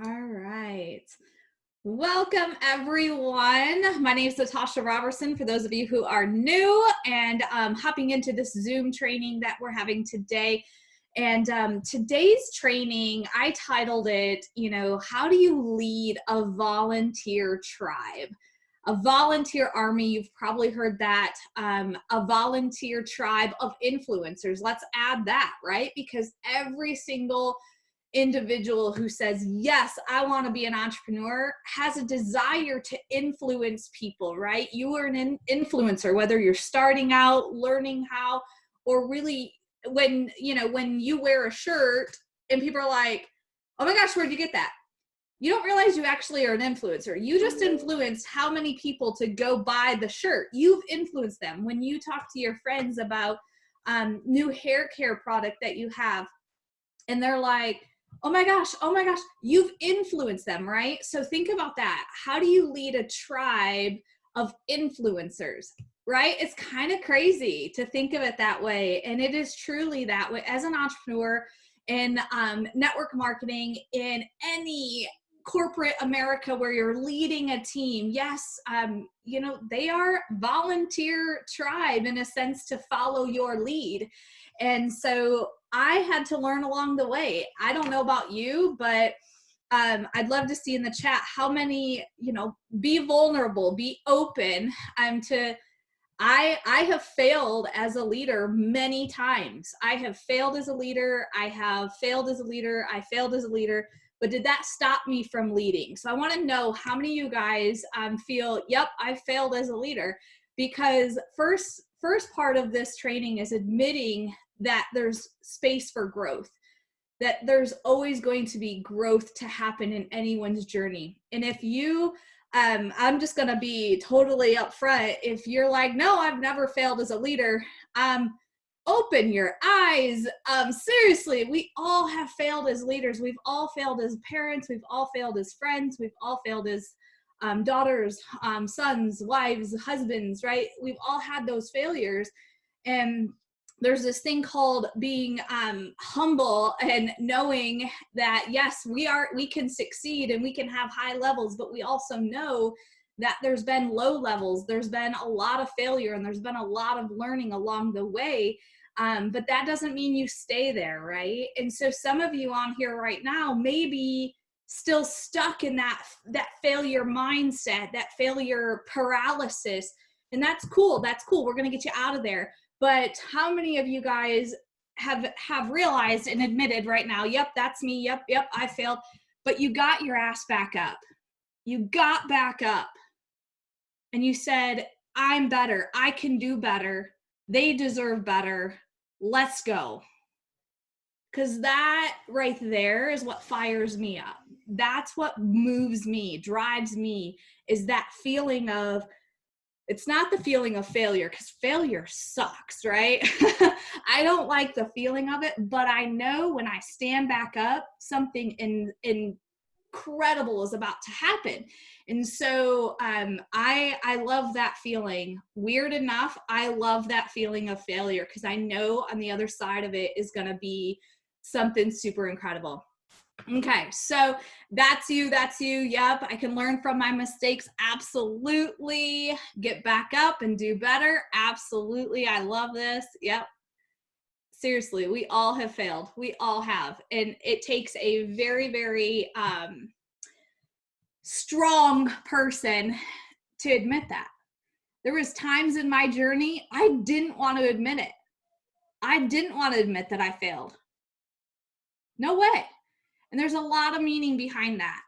All right. Welcome, everyone. My name is Natasha Robertson, for those of you who are new and hopping into this Zoom training that we're having today. And today's training, I titled it, how do you lead a volunteer tribe? A volunteer army, you've probably heard that, a volunteer tribe of influencers. Let's add that, right? Because every single individual who says, yes, I want to be an entrepreneur, has a desire to influence people, right? You are an influencer, whether you're starting out, learning how, or really when you wear a shirt and people are like, oh my gosh, where'd you get that? You don't realize you actually are an influencer. You just influenced how many people to go buy the shirt. You've influenced them. When you talk to your friends about new hair care product that you have, and they're like, oh my gosh, you've influenced them, right? So think about that. How do you lead a tribe of influencers, right? It's kind of crazy to think of it that way. And it is truly that way. As an entrepreneur in network marketing, in any corporate America where you're leading a team, yes, they are volunteer tribe in a sense to follow your lead. And so I had to learn along the way. I don't know about you, but I'd love to see in the chat how many, be vulnerable, be open. I have failed as a leader many times. I have failed as a leader. I have failed as a leader. I failed as a leader. But did that stop me from leading? So I want to know how many of you guys feel, yep, I failed as a leader. Because first part of this training is admitting that there's space for growth, that there's always going to be growth to happen in anyone's journey. And if you, I'm just going to be totally upfront. If you're like, no, I've never failed as a leader, open your eyes. Seriously, we all have failed as leaders. We've all failed as parents. We've all failed as friends. We've all failed as daughters, sons, wives, husbands, right? We've all had those failures. And there's this thing called being humble and knowing that, yes, we can succeed and we can have high levels, but we also know that there's been low levels, there's been a lot of failure, and there's been a lot of learning along the way. But that doesn't mean you stay there, right? And so some of you on here right now may be still stuck in that failure mindset, that failure paralysis. And that's cool. That's cool. We're going to get you out of there. But how many of you guys have realized and admitted right now, yep, that's me. Yep, I failed. But you got your ass back up. You got back up. And you said, I'm better. I can do better. They deserve better. Let's go. Because that right there is what fires me up. That's what moves me, drives me, is that feeling of, it's not the feeling of failure, because failure sucks, right? I don't like the feeling of it, but I know when I stand back up, something incredible is about to happen. And so I love that feeling. Weird enough, I love that feeling of failure, because I know on the other side of it is going to be something super incredible. Okay, so that's you. Yep, I can learn from my mistakes. Absolutely. Get back up and do better. Absolutely. I love this. Yep. Seriously, we all have failed. We all have. And it takes a very, very strong person to admit that. There was times in my journey I didn't want to admit it. I didn't want to admit that I failed. No way. And there's a lot of meaning behind that,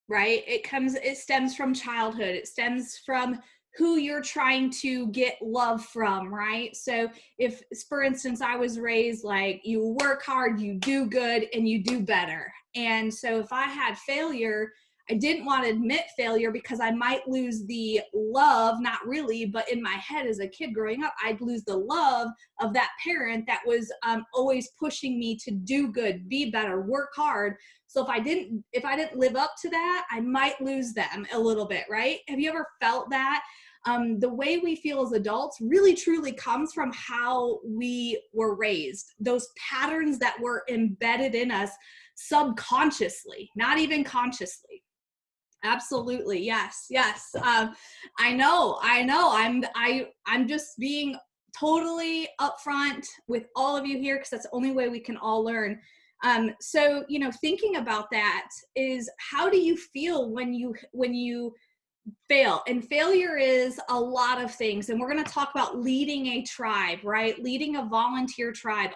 right? It stems from childhood. It stems from who you're trying to get love from, right? So if, for instance, I was raised like, you work hard, you do good, and you do better. And so if I had failure, I didn't want to admit failure because I might lose the love, not really, but in my head as a kid growing up, I'd lose the love of that parent that was always pushing me to do good, be better, work hard. So if I didn't live up to that, I might lose them a little bit, right? Have you ever felt that? The way we feel as adults really truly comes from how we were raised, those patterns that were embedded in us subconsciously, not even consciously. Absolutely. Yes. Yes. I know. I'm just being totally upfront with all of you here because that's the only way we can all learn. So, thinking about that is, how do you feel when you fail? And failure is a lot of things. And we're going to talk about leading a tribe, right? Leading a volunteer tribe.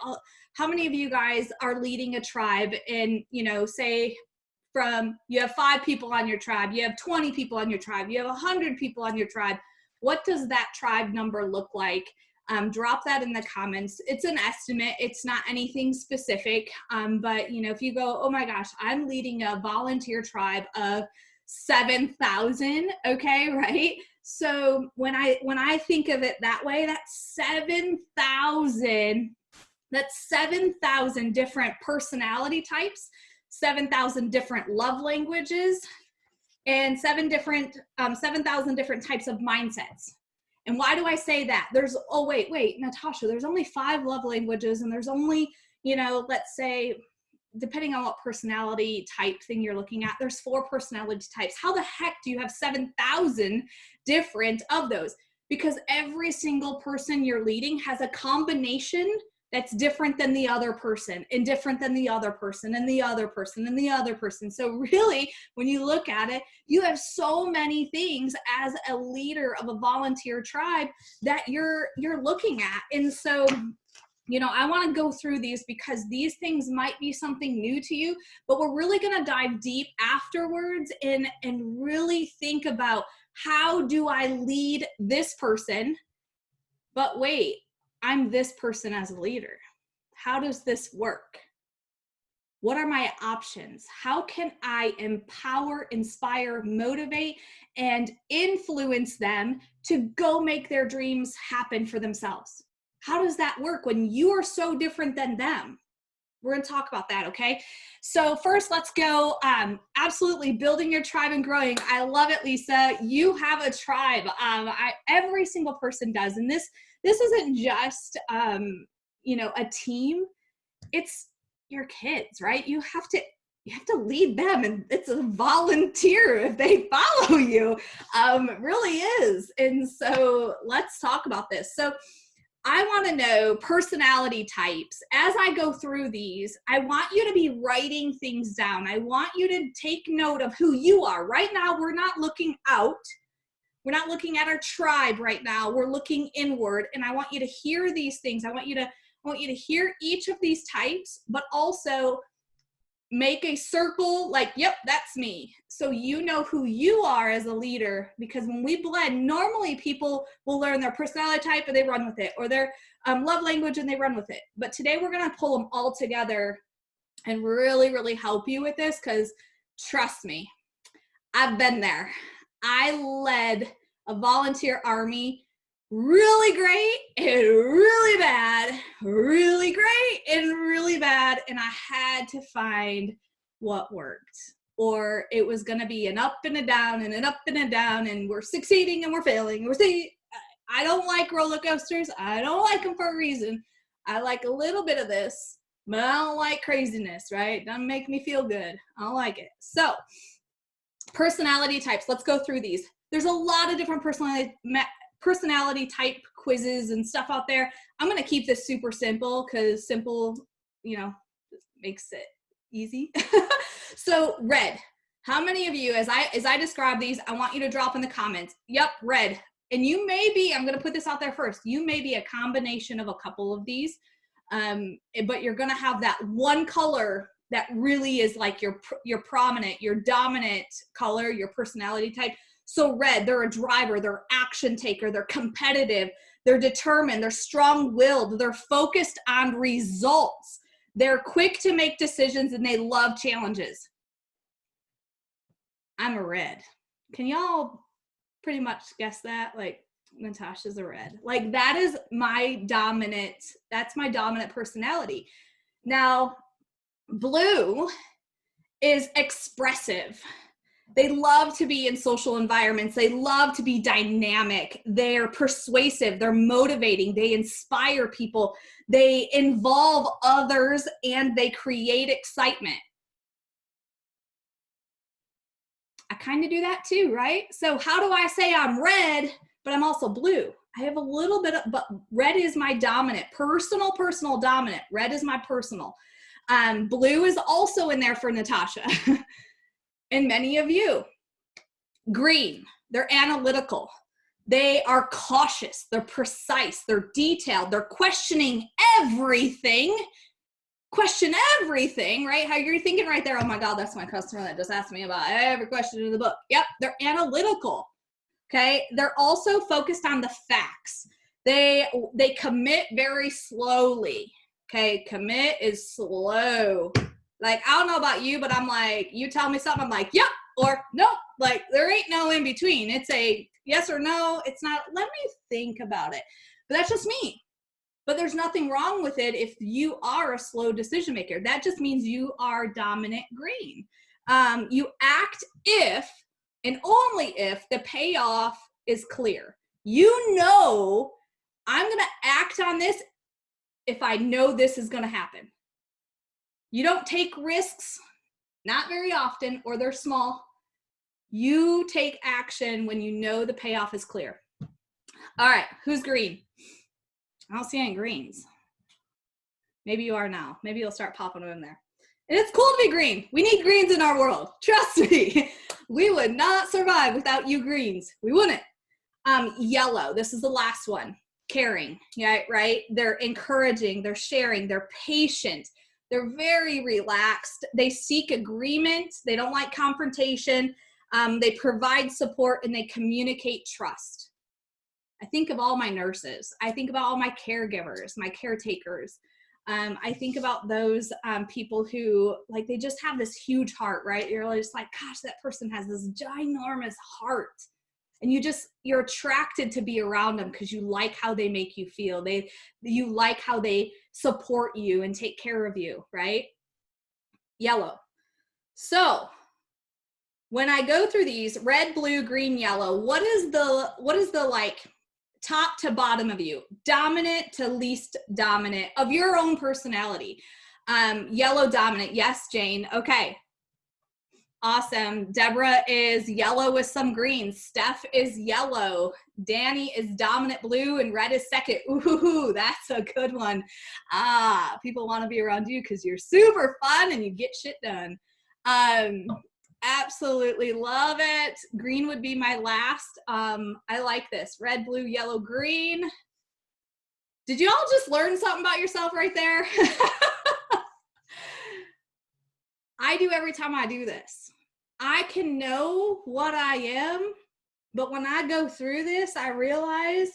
How many of you guys are leading a tribe and, say, you have 5 people on your tribe, you have 20 people on your tribe, you have 100 people on your tribe. What does that tribe number look like? Drop that in the comments. It's an estimate. It's not anything specific. But if you go, oh my gosh, I'm leading a volunteer tribe of 7,000. Okay. Right. So when I think of it that way, that's 7,000 different personality types, 7,000 different love languages, and 7,000 different types of mindsets. And why do I say that? Wait, Natasha, there's only 5 love languages, and there's only, let's say, depending on what personality type thing you're looking at, there's 4 personality types. How the heck do you have 7,000 different of those? Because every single person you're leading has a combination that's different than the other person, and different than the other person, and the other person, and the other person. So really, when you look at it, you have so many things as a leader of a volunteer tribe that you're looking at. And so, I want to go through these because these things might be something new to you, but we're really going to dive deep afterwards and really think about, how do I lead this person? But wait, I'm this person as a leader. How does this work? What are my options? How can I empower, inspire, motivate, and influence them to go make their dreams happen for themselves? How does that work when you are so different than them? We're going to talk about that, okay? So first, let's go absolutely building your tribe and growing. I love it, Lisa. You have a tribe. Every single person does. And this isn't just, a team. It's your kids, right? You have to lead them, and it's a volunteer if they follow you. It really is. And so let's talk about this. So I want to know personality types. As I go through these, I want you to be writing things down. I want you to take note of who you are. Right now, we're not looking out. We're not looking at our tribe right now. We're looking inward, and I want you to hear these things. I want you to hear each of these types, but also make a circle like, yep, that's me. So you know who you are as a leader, because when we blend, normally people will learn their personality type and they run with it, or their love language and they run with it. But today we're going to pull them all together and really, really help you with this, because trust me, I've been there. I led a volunteer army, really great and really bad, really great and really bad. And I had to find what worked, or it was going to be an up and a down and an up and a down, and we're succeeding and we're failing. I don't like roller coasters. I don't like them for a reason. I like a little bit of this, but I don't like craziness, right? It doesn't make me feel good. I don't like it. So personality types, let's go through these. There's a lot of different personality type quizzes and stuff out there. I'm going to keep this super simple, because simple, makes it easy. So red, how many of you, as I describe these, I want you to drop in the comments, yep, red. And you may be, I'm going to put this out there first, you may be a combination of a couple of these, but you're going to have that one color that really is like your prominent, your dominant color, your personality type. So red, they're a driver, they're action taker, they're competitive, they're determined, they're strong-willed, they're focused on results, they're quick to make decisions, and they love challenges. I'm a red. Can y'all pretty much guess that? Like, Natasha's a red. Like, that's my dominant personality. Now, blue is expressive. They love to be in social environments. They love to be dynamic. They're persuasive. They're motivating. They inspire people. They involve others, and they create excitement. I kind of do that too, right? So how do I say I'm red, but I'm also blue? I have a little bit of, but red is my dominant, personal dominant. Red is my personal. Blue is also in there for Natasha and many of you. Green, they're analytical. They are cautious. They're precise. They're detailed. They're questioning everything. Question everything, right? How you're thinking right there, oh my God, that's my customer that just asked me about every question in the book. Yep, they're analytical. Okay, they're also focused on the facts. They commit very slowly. Okay, commit is slow. Like, I don't know about you, but I'm like, you tell me something, I'm like, yep, or nope. Like, there ain't no in between. It's a yes or no. It's not, let me think about it. But that's just me. But there's nothing wrong with it if you are a slow decision maker. That just means you are dominant green. You act if and only if the payoff is clear. You know, I'm going to act on this if I know this is going to happen. You don't take risks, not very often, or they're small. You take action when you know the payoff is clear. All right, who's green? I don't see any greens. Maybe you are now. Maybe you'll start popping them in there. And it's cool to be green. We need greens in our world. Trust me. We would not survive without you greens. We wouldn't. Yellow. This is the last one. Caring. Yeah, right? They're encouraging. They're sharing. They're patient. They're very relaxed. They seek agreement. They don't like confrontation. They provide support, and they communicate trust. I think of all my nurses. I think about all my caregivers, my caretakers. I think about those people who, like, they just have this huge heart, right? You're just like, gosh, that person has this ginormous heart. And you're attracted to be around them because you like how they make you feel. You like how they support you and take care of you, right? Yellow. So when I go through these red, blue, green, yellow, what is the like top to bottom of you, dominant to least dominant of your own personality? Yellow dominant. Yes, Jane. Okay. Awesome. Deborah is yellow with some green. Steph is yellow. Danny is dominant blue, and red is second. Ooh, that's a good one. People want to be around you because you're super fun and you get shit done. Absolutely love it. Green would be my last. I like this. Red, blue, yellow, green. Did you all just learn something about yourself right there? I do every time I do this. I can know what I am, but when I go through this, I realize,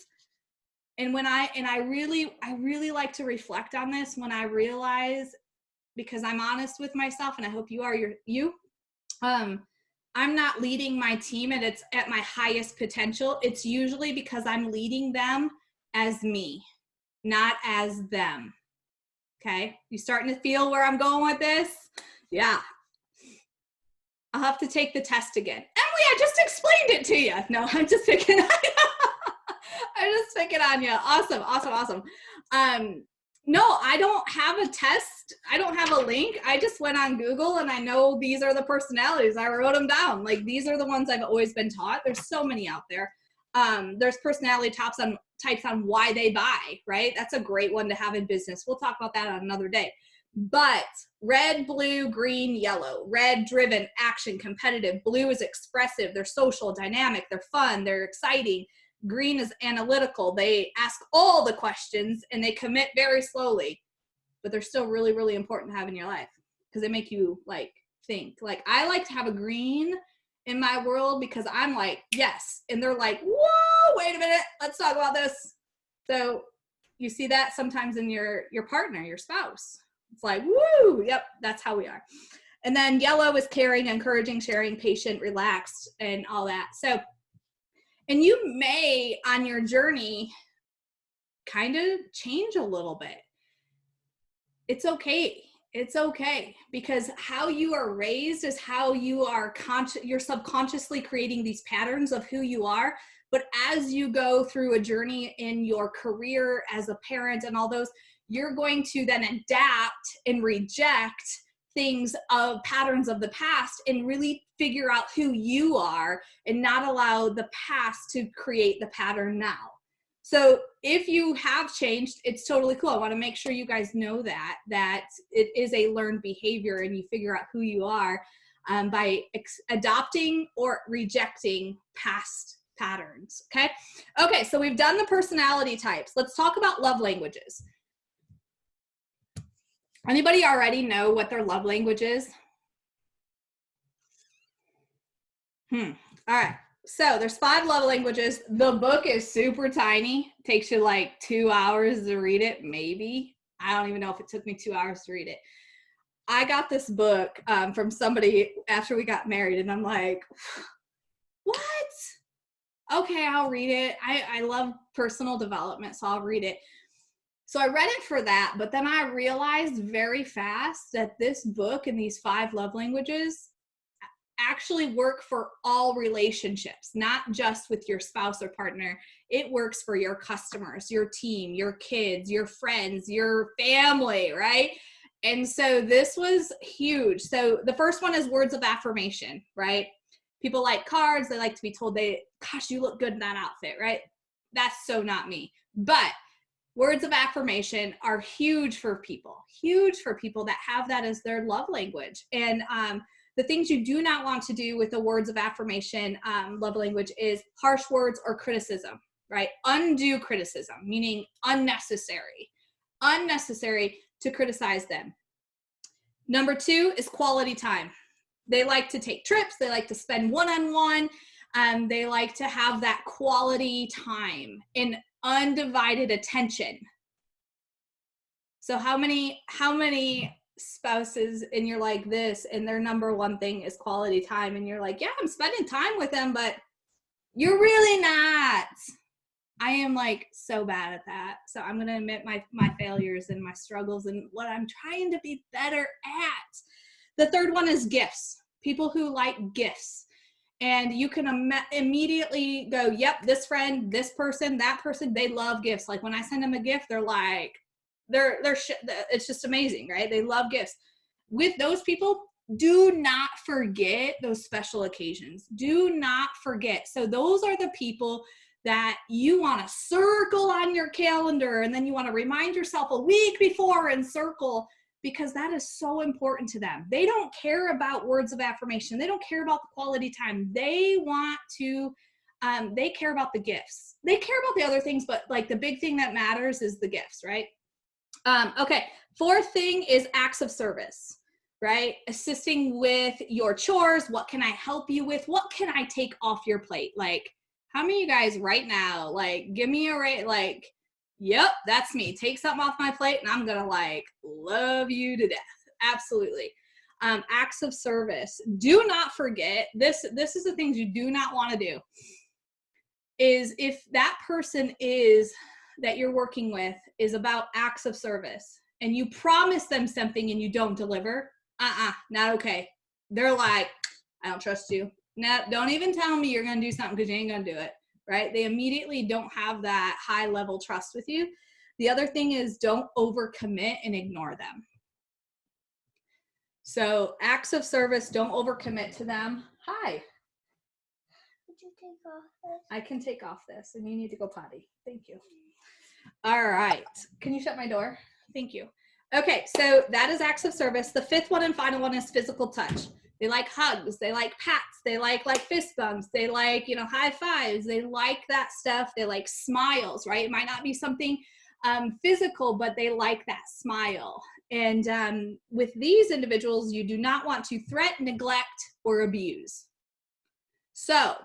and I really like to reflect on this when I realize, because I'm honest with myself, and I hope you are you. I'm not leading my team at my highest potential. It's usually because I'm leading them as me, not as them. Okay. You starting to feel where I'm going with this? Yeah. I'll have to take the test again. Emily, I just explained it to you. No, I'm just picking on you. I'm just picking on you. Awesome. No, I don't have a test. I don't have a link. I just went on Google, and I know these are the personalities. I wrote them down. Like, these are the ones I've always been taught. There's so many out there. There's personality types on why they buy, right? That's a great one to have in business. We'll talk about that on another day. But red, blue, green, yellow. Red, driven, action, competitive. Blue is expressive. They're social, dynamic. They're fun. They're exciting. Green is analytical. They ask all the questions, and they commit very slowly, but they're still really, really important to have in your life because they make you like think. Like, I like to have a green in my world because I'm like, yes. And they're like, whoa, wait a minute. Let's talk about this. So you see that sometimes in your partner, your spouse. It's like, woo, yep, that's how we are. And then yellow is caring, encouraging, sharing, patient, relaxed, and all that. So, and you may, on your journey, kind of change a little bit. It's okay. It's okay, because how you are raised is how you are you're subconsciously creating these patterns of who you are. But as you go through a journey in your career as a parent and all those, you're going to then adapt and reject things of patterns of the past and really figure out who you are and not allow the past to create the pattern now. So if you have changed, it's totally cool. I want to make sure you guys know that it is a learned behavior, and you figure out who you are by adopting or rejecting past patterns. Okay, so we've done the personality types. Let's talk about love languages. Anybody already know what their love language is? All right. So there's 5 love languages. The book is super tiny. It takes you like 2 hours to read it, maybe. I don't even know if it took me 2 hours to read it. I got this book from somebody after we got married, and I'm like, what? Okay, I'll read it. I love personal development, so I'll read it. So I read it for that, but then I realized very fast that this book and these 5 love languages actually work for all relationships, not just with your spouse or partner. It works for your customers, your team, your kids, your friends, your family, right? And so this was huge. So the first one is words of affirmation, right? People like cards. They like to be told gosh, you look good in that outfit, right? That's so not me. But words of affirmation are huge for people that have that as their love language. And the things you do not want to do with the words of affirmation love language is harsh words or criticism, right? Undue criticism, meaning unnecessary to criticize them. Number 2 is quality time. They like to take trips. They like to spend one-on-one. They like to have that quality time and undivided attention. So how many spouses and you're like this, and their number one thing is quality time, and you're like, yeah, I'm spending time with them, but you're really not. I am like so bad at that. So I'm going to admit my failures and my struggles and what I'm trying to be better at. The third one is gifts. People who like gifts. And you can immediately go, yep, this friend, this person, that person, they love gifts. Like when I send them a gift, they're like, it's just amazing, right? They love gifts. With those people, do not forget those special occasions. Do not forget. So those are the people that you want to circle on your calendar, and then you want to remind yourself a week before and circle, because that is so important to them. They don't care about words of affirmation. They don't care about the quality time. They want to, they care about the gifts. They care about the other things, but like the big thing that matters is the gifts, right? Okay, 4th thing is acts of service, right? Assisting with your chores. What can I help you with? What can I take off your plate? Like, how many of you guys right now, like, give me a rate, like, yep, that's me. Take something off my plate and I'm going to like love you to death. Absolutely. Acts of service. Do not forget, this is the things you do not want to do, is if that person that you're working with is about acts of service and you promise them something and you don't deliver, not okay. They're like, I don't trust you. No, don't even tell me you're going to do something because you ain't going to do it, right? They immediately don't have that high level trust with you. The other thing is don't overcommit and ignore them. So acts of service, don't overcommit to them. Hi. Would you take off this? I can take off this, and you need to go potty. Thank you. All right. Can you shut my door? Thank you. Okay, so that is acts of service. The 5th one and final one is physical touch. They like hugs. They like pats. They like fist bumps. They like, high fives. They like that stuff. They like smiles, right? It might not be something physical, but they like that smile. And with these individuals, you do not want to threaten, neglect, or abuse. So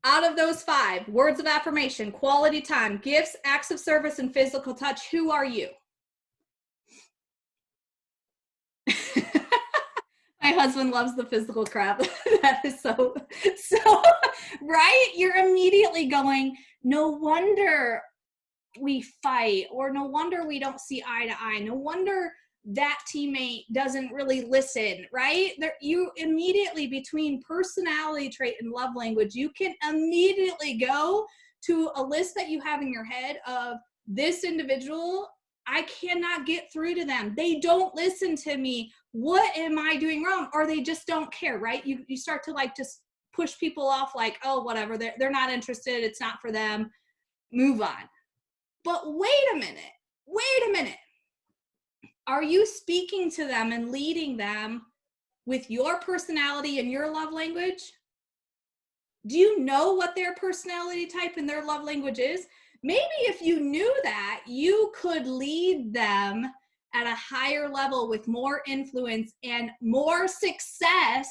out of those 5, words of affirmation, quality time, gifts, acts of service, and physical touch, who are you? My husband loves the physical crap. That is so, right? You're immediately going, no wonder we fight, or no wonder we don't see eye to eye. No wonder that teammate doesn't really listen, right? There, you immediately, between personality trait and love language, you can immediately go to a list that you have in your head of this individual, I cannot get through to them. They don't listen to me. What am I doing wrong? Or they just don't care, right? You start to like just push people off like, oh, whatever, they're not interested. It's not for them. Move on. But wait a minute. Are you speaking to them and leading them with your personality and your love language? Do you know what their personality type and their love language is? Maybe if you knew that, you could lead them at a higher level with more influence and more success,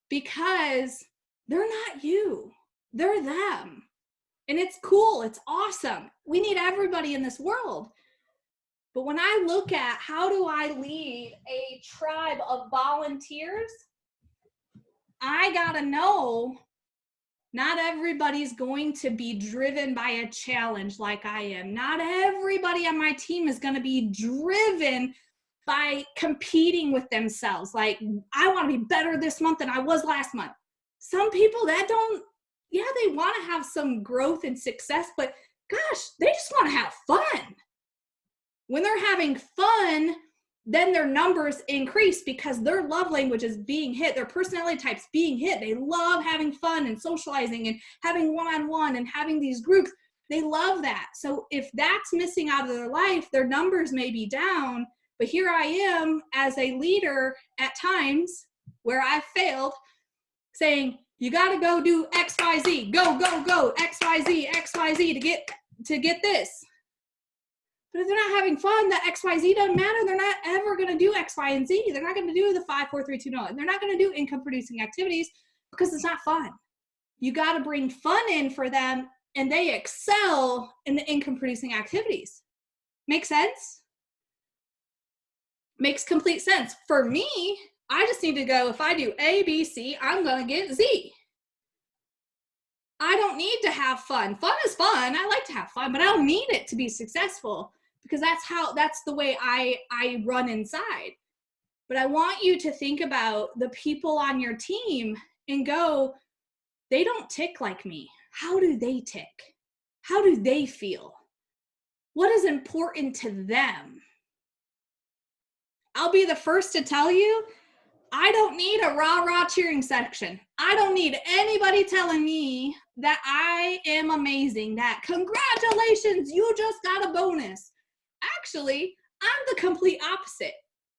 because they're not you, they're them. And it's cool, it's awesome. We need everybody in this world. But when I look at how do I lead a tribe of volunteers, I gotta know not everybody's going to be driven by a challenge like I am. Not everybody on my team is gonna be driven by competing with themselves. Like, I wanna be better this month than I was last month. Some people that don't, yeah, they wanna have some growth and success, but gosh, they just wanna have fun. When they're having fun, then their numbers increase because their love language is being hit, their personality type's being hit. They love having fun and socializing and having one-on-one and having these groups. They love that. So if that's missing out of their life, their numbers may be down. But here I am as a leader at times where I failed, saying, you got to go do X, Y, Z, go, X, Y, Z to get this. But if they're not having fun, that X, Y, Z doesn't matter. They're not ever going to do X, Y, and Z. They're not going to do the 5, 4, 3, 2, 0. And they're not going to do income producing activities because it's not fun. You got to bring fun in for them, and they excel in the income producing activities. Make sense? Makes complete sense. For me, I just need to go, if I do A, B, C, I'm going to get Z. I don't need to have fun. Fun is fun. I like to have fun, but I don't need it to be successful, because that's the way I run inside. But I want you to think about the people on your team and go, they don't tick like me. How do they tick? How do they feel? What is important to them? I'll be the first to tell you, I don't need a rah-rah cheering section. I don't need anybody telling me that I am amazing, that congratulations, you just got a bonus. Actually, I'm the complete opposite.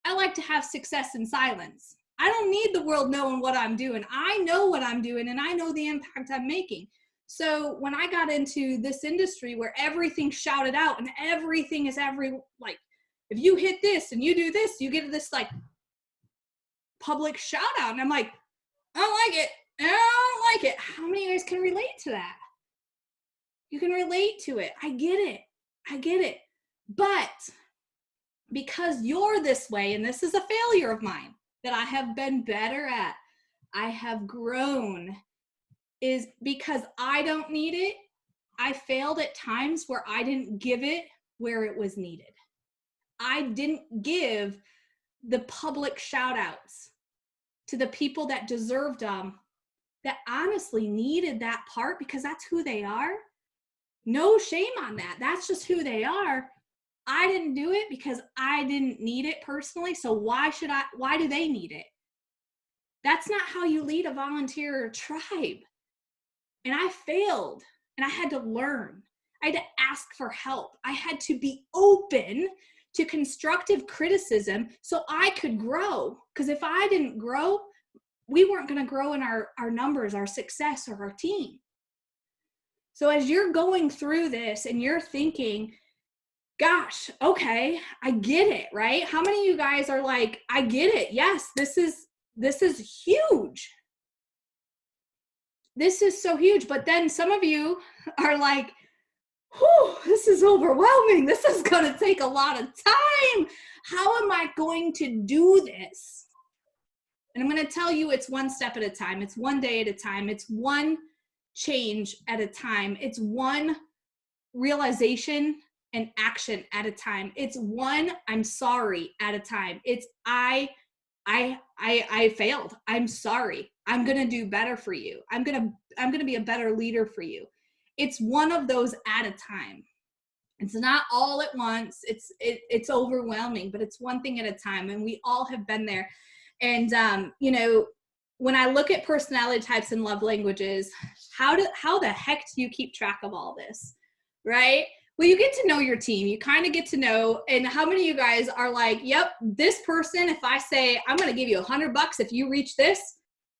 I like to have success in silence. I don't need the world knowing what I'm doing. I know what I'm doing, and I know the impact I'm making. So when I got into this industry where everything's shouted out and everything is like, if you hit this and you do this, you get this like public shout out. And I'm like, I don't like it. I don't like it. How many of you guys can relate to that? You can relate to it. I get it. But because you're this way, and this is a failure of mine that I have been better at, I have grown, is because I don't need it. I failed at times where I didn't give it where it was needed. I didn't give the public shout outs to the people that deserved them, that honestly needed that part, because that's who they are. No shame on that. That's just who they are. I didn't do it because I didn't need it personally. So why do they need it? That's not how you lead a volunteer tribe. And I failed, and I had to learn. I had to ask for help. I had to be open to constructive criticism so I could grow. Because if I didn't grow, we weren't going to grow in our numbers, our success, or our team. So as you're going through this and you're thinking, gosh, okay, I get it, right? How many of you guys are like, I get it. Yes, this is huge. This is so huge. But then some of you are like, whew, this is overwhelming. This is going to take a lot of time. How am I going to do this? And I'm going to tell you, it's one step at a time. It's one day at a time. It's one change at a time. It's one realization an action at a time. It's one I'm sorry at a time. It's I failed. I'm sorry. I'm going to do better for you. I'm going to be a better leader for you. It's one of those at a time. It's not all at once. It's overwhelming, but it's one thing at a time. And we all have been there. And, you know, when I look at personality types and love languages, how the heck do you keep track of all this? Right? Well, you get to know your team. You kind of get to know, and how many of you guys are like, yep, this person, if I say, I'm going to give you $100 if you reach this,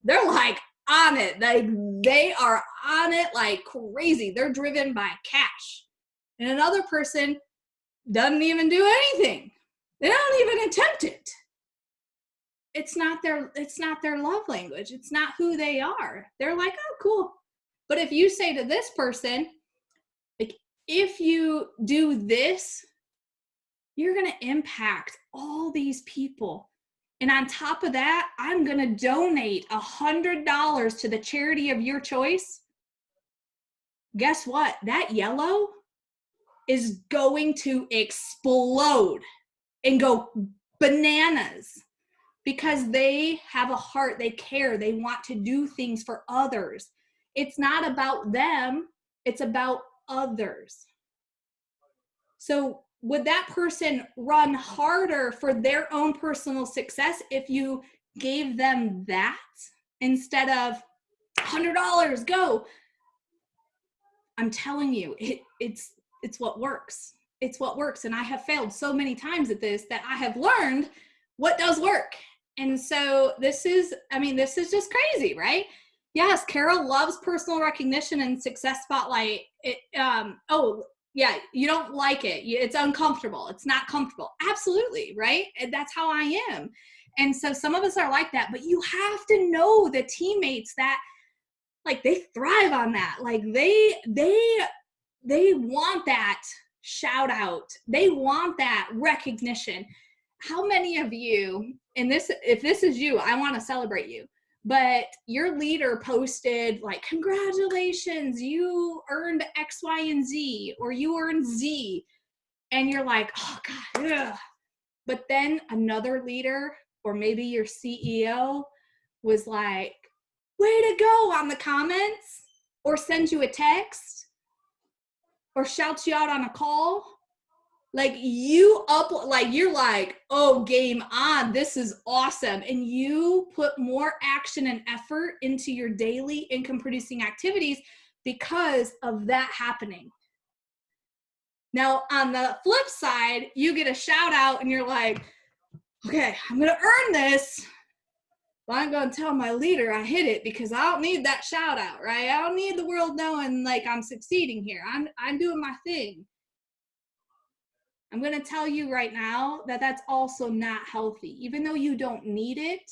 they're like on it. Like they are on it like crazy. They're driven by cash. And another person doesn't even do anything. They don't even attempt it. It's not their love language. It's not who they are. They're like, oh, cool. But if you say to this person, like, if you do this, you're going to impact all these people. And on top of that, I'm going to donate $100 to the charity of your choice. Guess what? That yellow is going to explode and go bananas because they have a heart. They care. They want to do things for others. It's not about them. It's about others. So would that person run harder for their own personal success if you gave them that instead of $100, go? I'm telling you, it's what works. It's what works. And I have failed so many times at this that I have learned what does work. And so this is just crazy, right? Yes, Carol loves personal recognition and success spotlight. Yeah, you don't like it. It's uncomfortable. It's not comfortable. Absolutely, right? And that's how I am. And so some of us are like that, but you have to know the teammates that like they thrive on that. Like they want that shout out. They want that recognition. How many of you, and if this is you, I want to celebrate you. But your leader posted like, congratulations, you earned X, Y, and Z, or you earned Z. And you're like, oh God, ugh. But then another leader, or maybe your CEO was like, way to go on the comments, or sends you a text, or shouts you out on a call. Like you're like, oh, game on, this is awesome. And you put more action and effort into your daily income producing activities because of that happening. Now, on the flip side, you get a shout out and you're like, okay, I'm going to earn this. But I'm going to tell my leader I hit it because I don't need that shout out, right? I don't need the world knowing like I'm succeeding here. I'm doing my thing. I'm going to tell you right now that that's also not healthy. Even though you don't need it,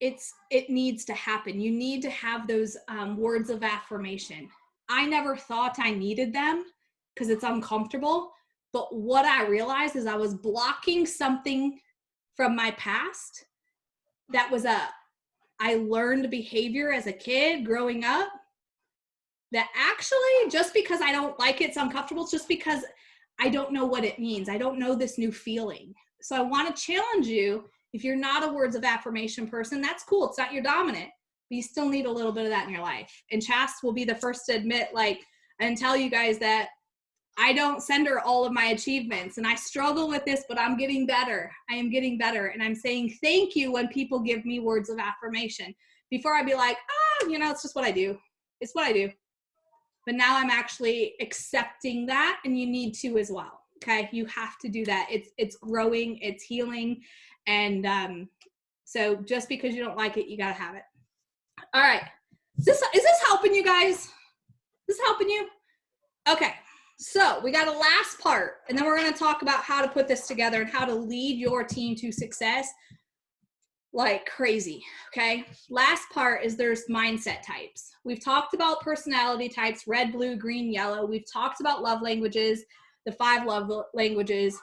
it needs to happen. You need to have those words of affirmation. I never thought I needed them because it's uncomfortable. But what I realized is I was blocking something from my past that was I learned behavior as a kid growing up that actually, just because I don't like it, it's uncomfortable, it's just because I don't know what it means. I don't know this new feeling. So I want to challenge you. If you're not a words of affirmation person, that's cool. It's not your dominant, but you still need a little bit of that in your life. And Chas will be the first to admit, like, and tell you guys that I don't send her all of my achievements and I struggle with this, but I'm getting better. I am getting better. And I'm saying thank you when people give me words of affirmation. Before I'd be like, it's just what I do. It's what I do. But now I'm actually accepting that, and you need to as well. Okay. You have to do that. It's growing, it's healing. And so just because you don't like it, you got to have it. All right. Is this helping you guys? Is this helping you? Okay. So we got a last part, and then we're going to talk about how to put this together and how to lead your team to success like crazy. Okay. Last part is there's mindset types. We've talked about personality types, red, blue, green, yellow. We've talked about love languages, the 5 love languages,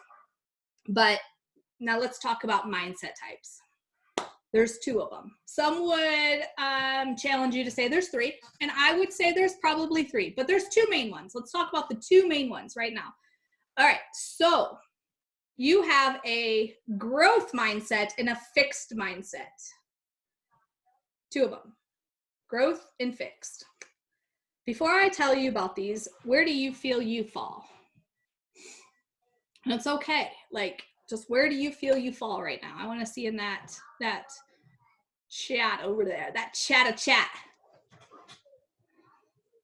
but now let's talk about mindset types. There's two of them. Some would challenge you to say there's three, and I would say there's probably three, but there's two main ones. Let's talk about the two main ones right now. All right, so you have a growth mindset and a fixed mindset. Two of them, growth and fixed. Before I tell you about these, where do you feel you fall? And it's okay. Like, just where do you feel you fall right now? I want to see in that chat over there, that chat.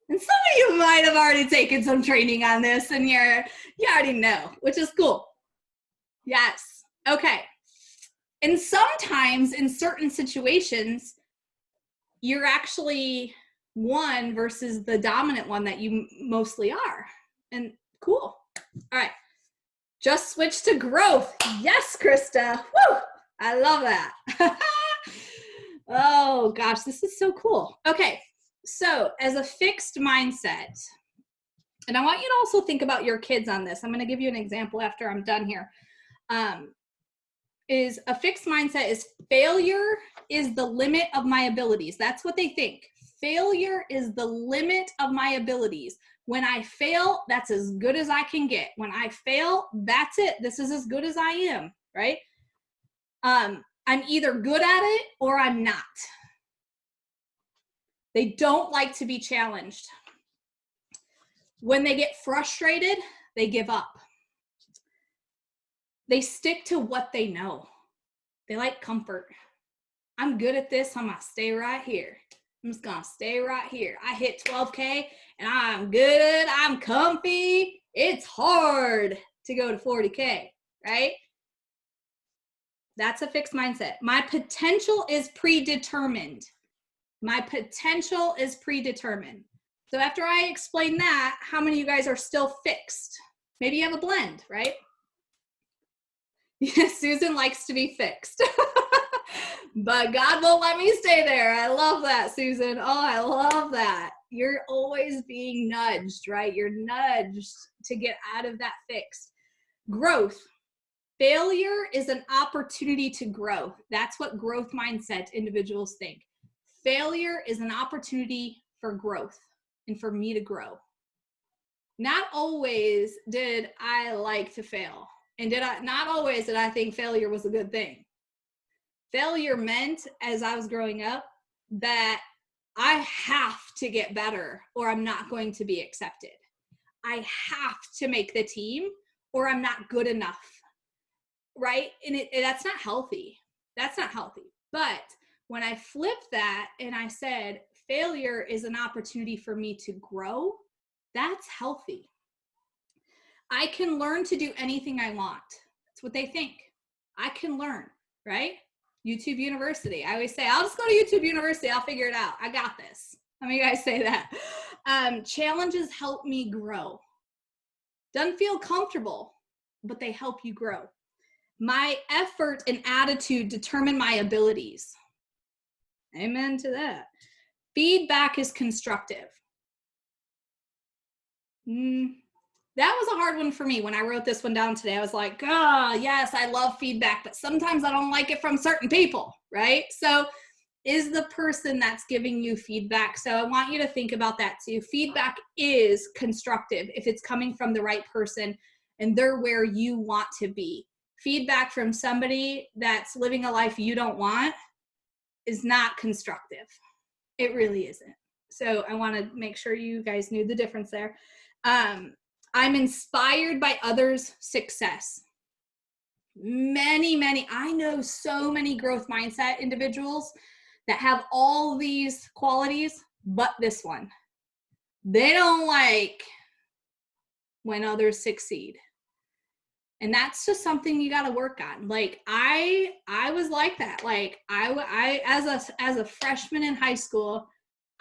And some of you might have already taken some training on this and you already know, which is cool. Yes. Okay. And sometimes in certain situations, you're actually one versus the dominant one that you mostly are. And cool. All right. Just switch to growth. Yes, Krista. Woo! I love that. Oh gosh, this is so cool. Okay, so as a fixed mindset, and I want you to also think about your kids on this. I'm going to give you an example after I'm done here. Is a fixed mindset is failure is the limit of my abilities. That's what they think. Failure is the limit of my abilities. When I fail, that's as good as I can get. When I fail, that's it. This is as good as I am, right? I'm either good at it or I'm not. They don't like to be challenged. When they get frustrated, they give up. They stick to what they know. They like comfort. I'm good at this. I'm going to stay right here. I'm just going to stay right here. I hit 12K and I'm good. I'm comfy. It's hard to go to 40K, right? That's a fixed mindset. My potential is predetermined. My potential is predetermined. So after I explain that, how many of you guys are still fixed? Maybe you have a blend, right? Yeah, Susan likes to be fixed. But God won't let me stay there. I love that, Susan. Oh, I love that. You're always being nudged, right? You're nudged to get out of that fixed. Growth. Failure is an opportunity to grow. That's what growth mindset individuals think. Failure is an opportunity for growth and for me to grow. Not always did I like to fail. And not always did I think failure was a good thing. Failure meant, as I was growing up, that I have to get better or I'm not going to be accepted. I have to make the team or I'm not good enough. Right? And that's not healthy. That's not healthy. But when I flipped that and I said, failure is an opportunity for me to grow, that's healthy. I can learn to do anything I want. That's what they think. I can learn, right? YouTube University. I always say, I'll just go to YouTube University. I'll figure it out. I got this. How many of you guys say that? Challenges help me grow. Doesn't feel comfortable, but they help you grow. My effort and attitude determine my abilities. Amen to that. Feedback is constructive. That was a hard one for me when I wrote this one down today. I was like, yes, I love feedback, but sometimes I don't like it from certain people, right? So is the person that's giving you feedback. So I want you to think about that too. Feedback is constructive if it's coming from the right person and they're where you want to be. Feedback from somebody that's living a life you don't want is not constructive. It really isn't. So I want to make sure you guys knew the difference there. I'm inspired by others' success. I know so many growth mindset individuals that have all these qualities, but this one. They don't like when others succeed. And that's just something you got to work on. Like I was like that. Like I as a freshman in high school,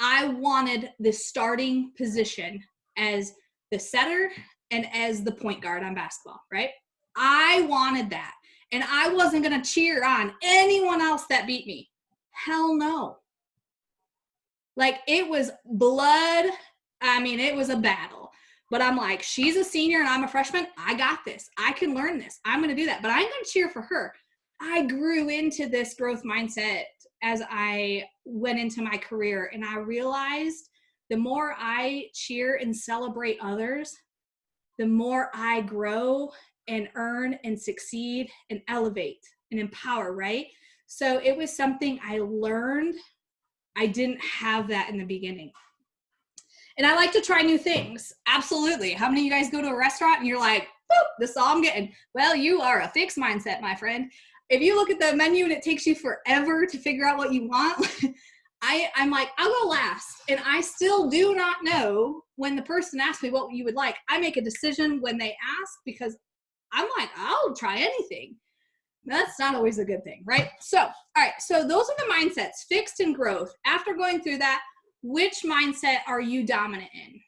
I wanted the starting position as the setter and as the point guard on basketball, right? I wanted that. And I wasn't going to cheer on anyone else that beat me. Hell no. Like it was blood. I mean, it was a battle. But I'm like, she's a senior and I'm a freshman. I got this. I can learn this. I'm going to do that. But I'm going to cheer for her. I grew into this growth mindset as I went into my career, and I realized the more I cheer and celebrate others, the more I grow and earn and succeed and elevate and empower, right? So it was something I learned. I didn't have that in the beginning. And I like to try new things. Absolutely. How many of you guys go to a restaurant and you're like, boop, this is all I'm getting? Well, you are a fixed mindset, my friend. If you look at the menu and it takes you forever to figure out what you want, I'm like, I'll go last. And I still do not know when the person asks me what you would like. I make a decision when they ask because I'm like, I'll try anything. That's not always a good thing, right? So, all right. So those are the mindsets, fixed and growth. After going through that, which mindset are you dominant in?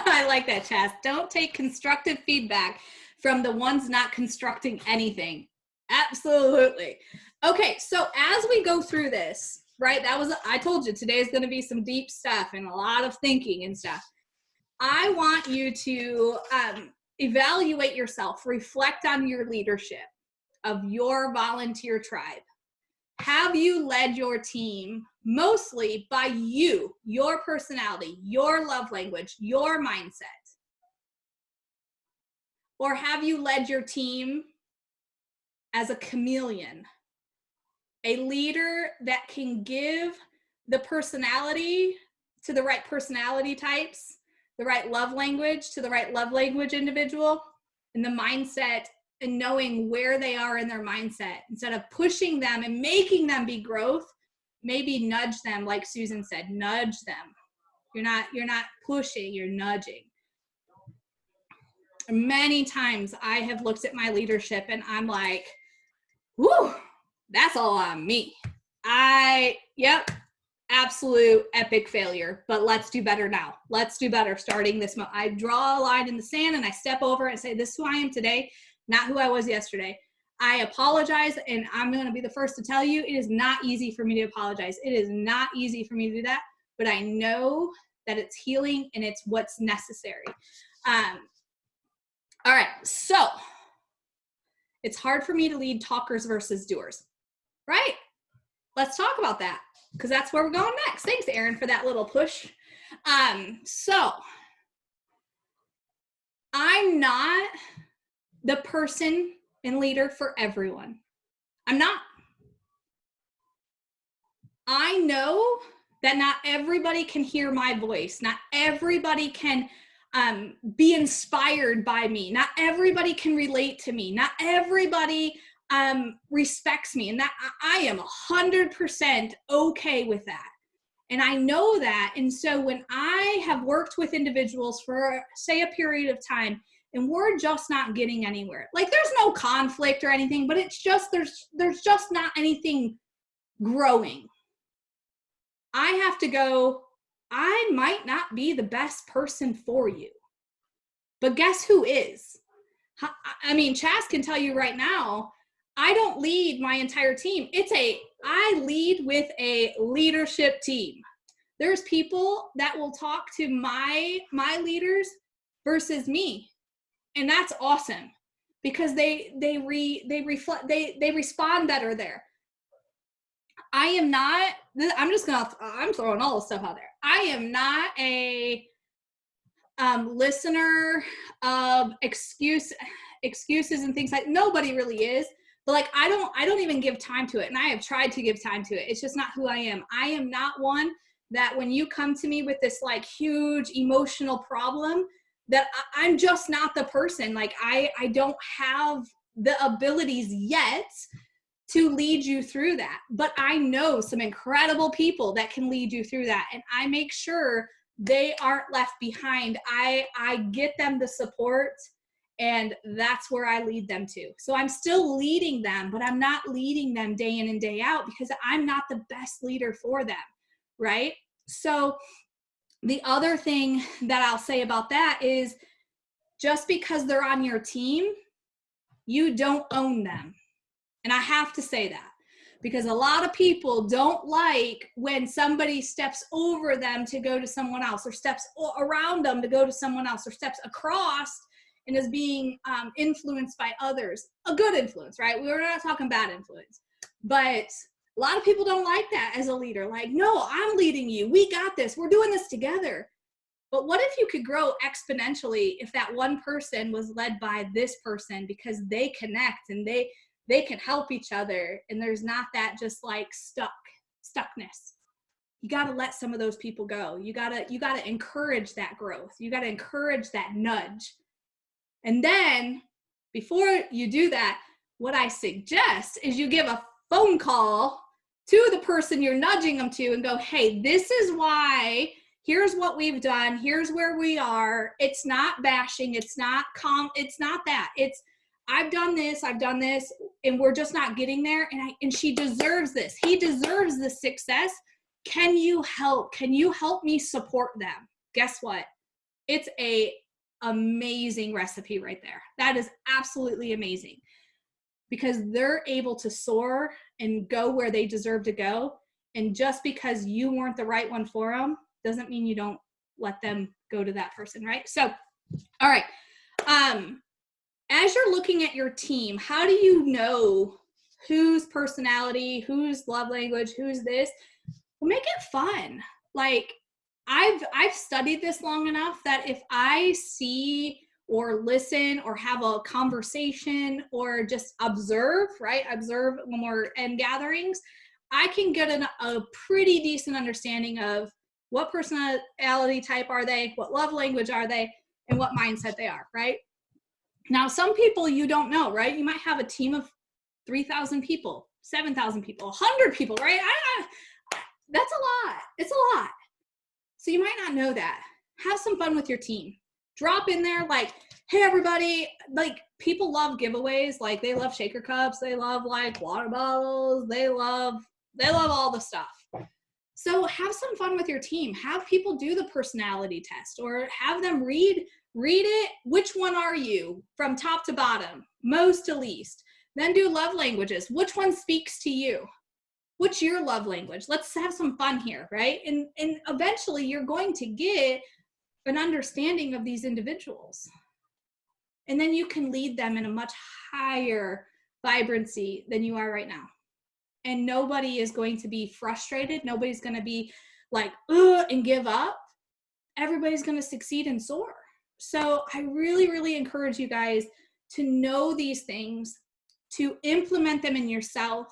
I like that, Chaz. Don't take constructive feedback from the ones not constructing anything. Absolutely. Okay, so as we go through this, right, I told you today is going to be some deep stuff and a lot of thinking and stuff. I want you to evaluate yourself, reflect on your leadership of your volunteer tribe. Have you led your team mostly by you, your personality, your love language, your mindset? Or have you led your team as a chameleon? A leader that can give the personality to the right personality types, the right love language to the right love language individual, and the mindset and knowing where they are in their mindset instead of pushing them and making them be growth. Maybe nudge them, like Susan said, nudge them. You're not pushing, you're nudging. Many times I have looked at my leadership and I'm like, whoo, that's all on me. Yep, absolute epic failure, but let's do better now. Let's do better starting this month. I draw a line in the sand and I step over and say, this is who I am today, not who I was yesterday. I apologize, and I'm going to be the first to tell you, it is not easy for me to apologize. It is not easy for me to do that, but I know that it's healing and it's what's necessary. All right, so it's hard for me to lead talkers versus doers, right? Let's talk about that because that's where we're going next. Thanks, Erin, for that little push. So I'm not the person and leader for everyone. I'm not. I know that not everybody can hear my voice. Not everybody can be inspired by me. Not everybody can relate to me. Not everybody respects me. And that I am 100% okay with that. And I know that. And so when I have worked with individuals for, say, a period of time, and we're just not getting anywhere, like there's no conflict or anything, but it's just, there's just not anything growing. I have to go, I might not be the best person for you, but guess who is? I mean, Chaz can tell you right now, I don't lead my entire team. I lead with a leadership team. There's people that will talk to my leaders versus me. And that's awesome because they respond better there. I am not, I'm throwing all this stuff out there. I am not a listener of excuses and things like, nobody really is, but like, I don't even give time to it. And I have tried to give time to it. It's just not who I am. I am not one that when you come to me with this like huge emotional problem, that I'm just not the person. Like I don't have the abilities yet to lead you through that. But I know some incredible people that can lead you through that. And I make sure they aren't left behind. I get them the support, and that's where I lead them to. So I'm still leading them, but I'm not leading them day in and day out because I'm not the best leader for them, right? So the other thing that I'll say about that is just because they're on your team, you don't own them. And I have to say that because a lot of people don't like when somebody steps over them to go to someone else, or steps around them to go to someone else, or steps across and is being influenced by others. A good influence, right? We're not talking bad influence, but a lot of people don't like that as a leader. Like, no, I'm leading you. We got this. We're doing this together. But what if you could grow exponentially if that one person was led by this person, because they connect and they can help each other, and there's not that just like stuckness. You got to let some of those people go. You got to encourage that growth. You got to encourage that nudge. And then before you do that, what I suggest is you give a phone call to the person you're nudging them to and go, hey, this is why, here's what we've done, here's where we are. It's not bashing, it's not that. It's, I've done this, and we're just not getting there, and she deserves this. He deserves the success. Can you help me support them? Guess what? It's a amazing recipe right there. That is absolutely amazing, because they're able to soar and go where they deserve to go. And just because you weren't the right one for them doesn't mean you don't let them go to that person, right? So, all right. As you're looking at your team, how do you know whose personality, whose love language, who's this? Well, make it fun. Like, I've studied this long enough that if I see or listen or have a conversation or just observe, right? Observe when we're in gatherings, I can get a pretty decent understanding of what personality type are they, what love language are they, and what mindset they are, right? Now, some people you don't know, right? You might have a team of 3,000 people, 7,000 people, 100 people, right? That's a lot. It's a lot. So you might not know that. Have some fun with your team. Drop in there like, hey, everybody, like, people love giveaways. Like, they love shaker cups. They love like water bottles. They love all the stuff. So have some fun with your team. Have people do the personality test, or have them read it. Which one are you from top to bottom, most to least? Then do love languages. Which one speaks to you? What's your love language? Let's have some fun here, right? And eventually you're going to get an understanding of these individuals. And then you can lead them in a much higher vibrancy than you are right now. And nobody is going to be frustrated. Nobody's going to be like, ugh, and give up. Everybody's going to succeed and soar. So I really, really encourage you guys to know these things, to implement them in yourself,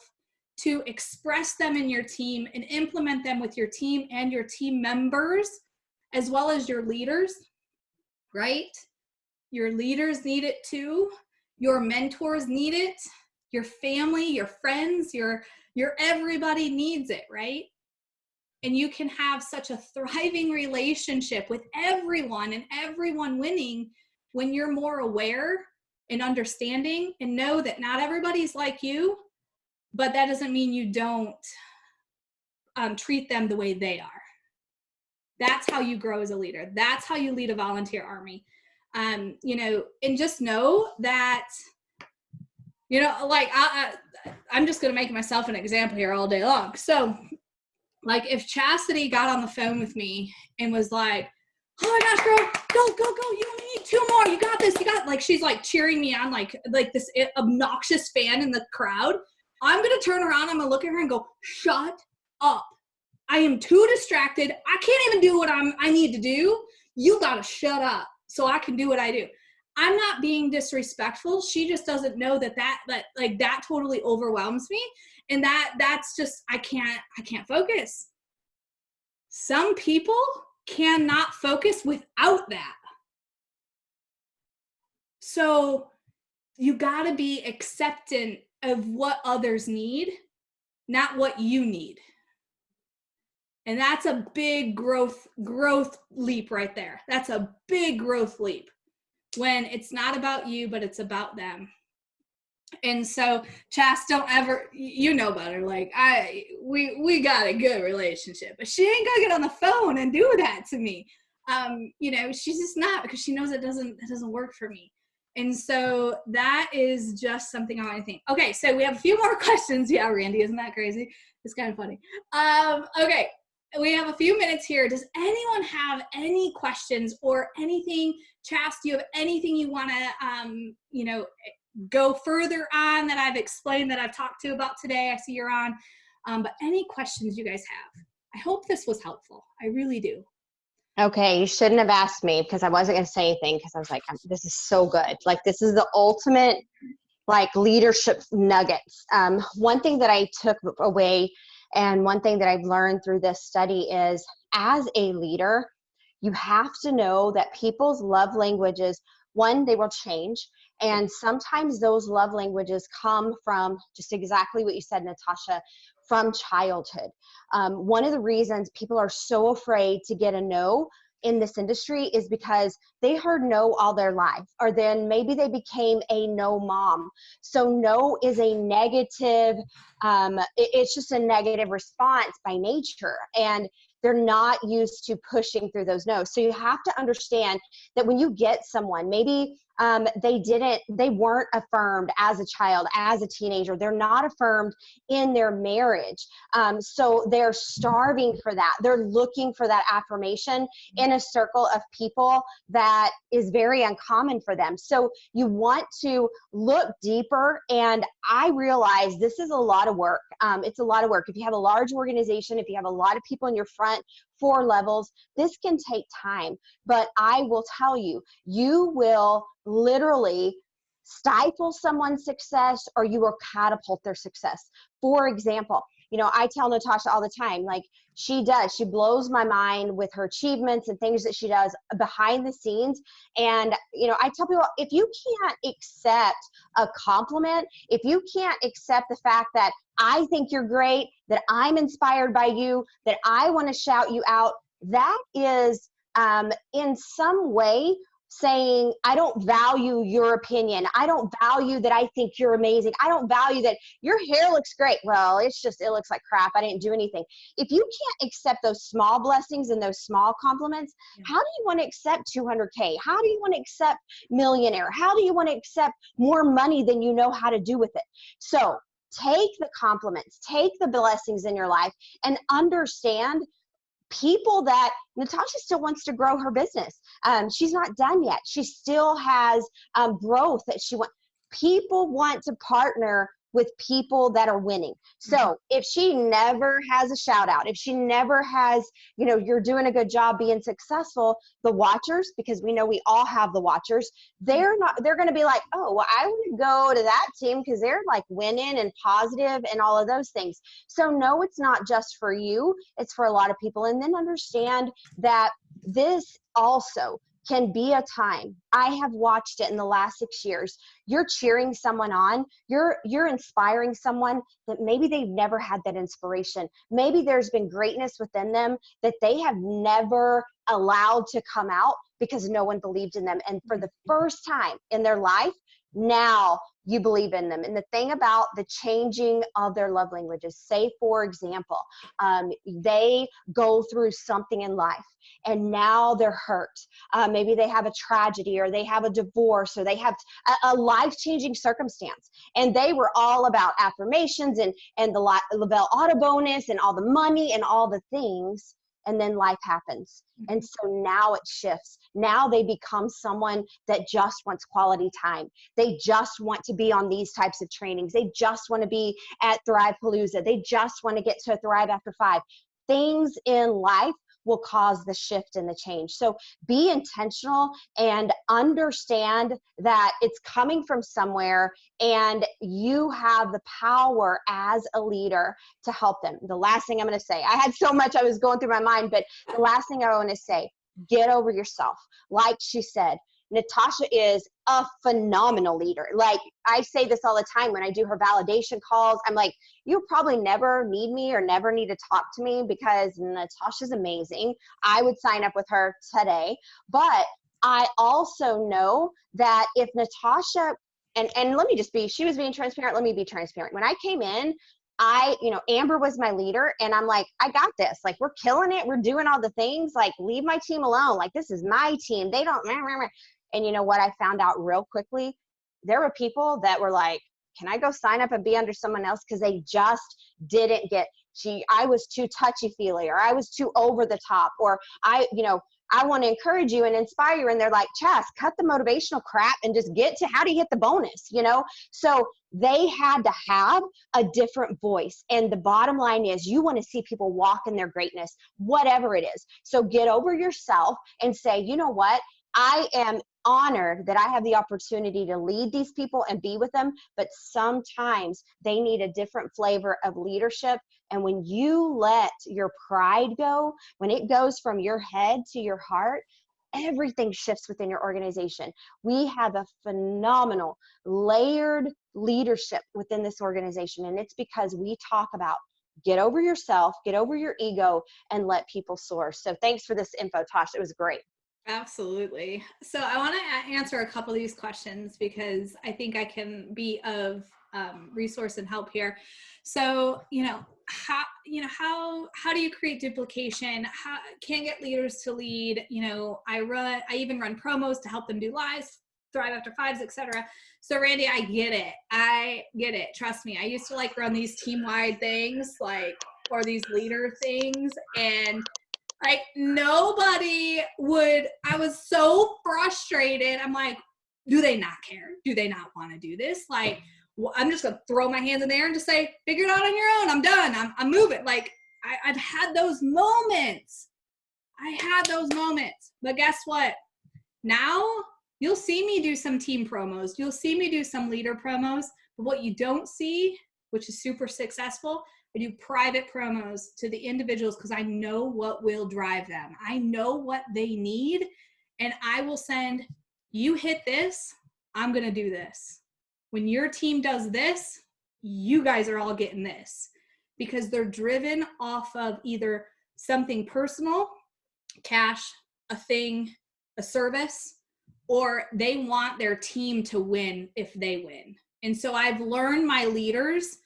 to express them in your team, and implement them with your team and your team members, as well as your leaders, right? Your leaders need it too. Your mentors need it. Your family, your friends, your everybody needs it, right? And you can have such a thriving relationship with everyone, and everyone winning, when you're more aware and understanding and know that not everybody's like you, but that doesn't mean you don't treat them the way they are. That's how you grow as a leader. That's how you lead a volunteer army. And just know that, like I'm just going to make myself an example here all day long. So like, if Chastity got on the phone with me and was like, oh my gosh, girl, go, you only need 2 more. You got this. Like, she's like cheering me on, like this obnoxious fan in the crowd. I'm going to turn around. I'm going to look at her and go, shut up. I am too distracted. I can't even do what I need to do. You got to shut up so I can do what I do. I'm not being disrespectful. She just doesn't know that totally overwhelms me. And that's just, I can't focus. Some people cannot focus without that. So you got to be acceptant of what others need, not what you need. And that's a big growth leap right there. That's a big growth leap, when it's not about you, but it's about them. And so, Chas, don't ever, about her. Like, we got a good relationship, but she ain't gonna get on the phone and do that to me. She's just not, because she knows it doesn't work for me. And so that is just something I want to think. Okay, so we have a few more questions. Yeah, Randy, isn't that crazy? It's kind of funny. Okay, we have a few minutes here. Does anyone have any questions or anything? Chas, do you have anything you want to, go further on that I've explained, that I've talked to about today? I see you're on. But any questions you guys have? I hope this was helpful. I really do. Okay, you shouldn't have asked me because I wasn't going to say anything because I was like, this is so good. Like, this is the ultimate, like, leadership nuggets. One thing that I took away and one thing that I've learned through this study is, as a leader, you have to know that people's love languages, one, they will change. And sometimes those love languages come from just exactly what you said, Natasha, from childhood. One of the reasons people are so afraid to get a no in this industry is because they heard no all their life, or then maybe they became a no mom. So no is a negative, it's just a negative response by nature. And they're not used to pushing through those no's. So you have to understand that when you get someone, maybe they weren't affirmed as a child, as a teenager, they're not affirmed in their marriage. So they're starving for that. They're looking for that affirmation in a circle of people that is very uncommon for them. So you want to look deeper. And I realize this is a lot of work. It's a lot of work. If you have a large organization, if you have a lot of people in your front 4 levels, this can take time. But I will tell you, you will literally stifle someone's success, or you will catapult their success. For example, I tell Natasha all the time, like, she blows my mind with her achievements and things that she does behind the scenes. And, I tell people, if you can't accept a compliment, if you can't accept the fact that I think you're great, that I'm inspired by you, that I want to shout you out, that is in some way saying, I don't value your opinion. I don't value that I think you're amazing. I don't value that your hair looks great. Well, it looks like crap. I didn't do anything. If you can't accept those small blessings and those small compliments, how do you want to accept 200K? How do you want to accept millionaire? How do you want to accept more money than you know how to do with it? So take the compliments, take the blessings in your life, and understand people that Natasha still wants to grow her business. She's not done yet. She still has growth that she wants. People want to partner with people that are winning. So if she never has a shout out, if she never has, you're doing a good job being successful, the watchers, because we know we all have the watchers, they're going to be like, oh, well, I want to go to that team because they're like winning and positive and all of those things. So no, it's not just for you. It's for a lot of people. And then understand that this also can be a time. I have watched it in the last 6 years. You're cheering someone on. You're inspiring someone that maybe they've never had that inspiration. Maybe there's been greatness within them that they have never allowed to come out because no one believed in them. And for the first time in their life, now you believe in them. And the thing about the changing of their love languages, say, for example, they go through something in life and now they're hurt. Maybe they have a tragedy, or they have a divorce, or they have a life-changing circumstance. And they were all about affirmations and the LaBelle Auto bonus and all the money and all the things. And then life happens. And so now it shifts. Now they become someone that just wants quality time. They just want to be on these types of trainings. They just want to be at Thrivepalooza. They just want to get to Thrive After 5. Things in life will cause the shift and the change. So be intentional and understand that it's coming from somewhere, and you have the power as a leader to help them. The last thing I'm going to say, I had so much I was going through my mind, but the last thing I want to say, get over yourself. Like she said, Natasha is a phenomenal leader. Like, I say this all the time when I do her validation calls. I'm like, you'll probably never need me or never need to talk to me because Natasha's amazing. I would sign up with her today. But I also know that if Natasha, and let me just be, she was being transparent. Let me be transparent. When I came in, Amber was my leader, and I'm like, I got this. Like, we're killing it. We're doing all the things. Like, leave my team alone. Like, this is my team. They don't. And you know what I found out real quickly? There were people that were like, can I go sign up and be under someone else? Because they just didn't get, I was too touchy-feely, or I was too over the top, or I want to encourage you and inspire you. And they're like, Chas, cut the motivational crap and just get to how do you hit the bonus, So they had to have a different voice. And the bottom line is, you want to see people walk in their greatness, whatever it is. So get over yourself and say, you know what? I am honored that I have the opportunity to lead these people and be with them, but sometimes they need a different flavor of leadership. And when you let your pride go, when it goes from your head to your heart, everything shifts within your organization. We have a phenomenal layered leadership within this organization. And it's because we talk about get over yourself, get over your ego, and let people soar. So thanks for this info, Tosh. It was great. Absolutely. So I want to answer a couple of these questions because I think I can be of resource and help here. So, how do you create duplication? How can get leaders to lead? I even run promos to help them do lives, Thrive After Fives, etc. So Randy, I get it. Trust me. I used to run these team-wide things, or these leader things, and nobody would. I was so frustrated. I'm like, do they not care? Do they not want to do this? I'm just going to throw my hands in the air and just say, figure it out on your own. I'm done. I'm moving. I've had those moments. But guess what? Now you'll see me do some team promos. You'll see me do some leader promos. But what you don't see, which is super successful, I do private promos to the individuals because I know what will drive them. I know what they need, and I will send, you hit this, I'm going to do this. When your team does this, you guys are all getting this, because they're driven off of either something personal, cash, a thing, a service, or they want their team to win if they win. And so I've learned my leaders,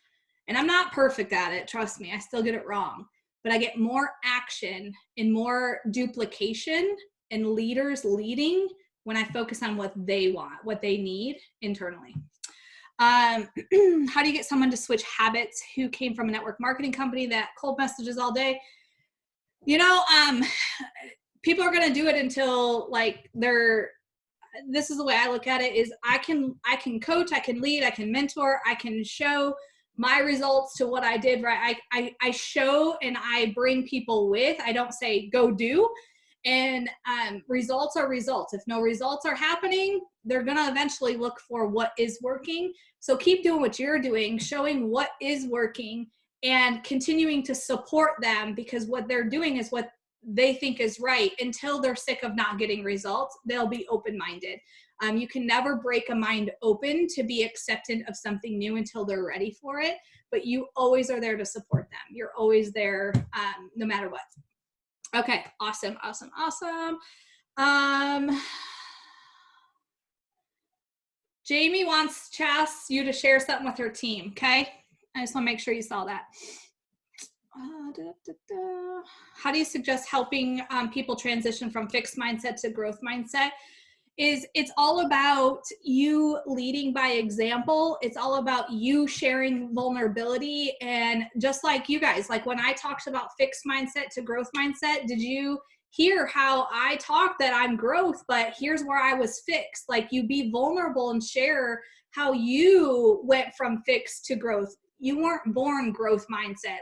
and I'm not perfect at it, trust me, I still get it wrong, but I get more action and more duplication and leaders leading when I focus on what they want, what they need internally. How do you get someone to switch habits who came from a network marketing company that cold messages all day? People are going to do it until this is the way I look at it, is I can coach, I can lead, I can mentor, I can show my results to what I did, right? I show and I bring people with. I don't say go do. And results are results. If no results are happening, they're going to eventually look for what is working. So keep doing what you're doing, showing what is working, and continuing to support them, because what they're doing is what they think is right. Until they're sick of not getting results, they'll be open-minded. You can never break a mind open to be acceptant of something new until they're ready for it, but you always are there to support them. You're always there, no matter what. Okay, awesome. Jamie wants Chas, you to share something with her team, okay? I just want to make sure you saw that. How do you suggest helping people transition from fixed mindset to growth mindset? It's all about you leading by example. It's all about you sharing vulnerability. And just like you guys, when I talked about fixed mindset to growth mindset, did you hear how I talked that I'm growth, but here's where I was fixed? You be vulnerable and share how you went from fixed to growth. You weren't born growth mindset.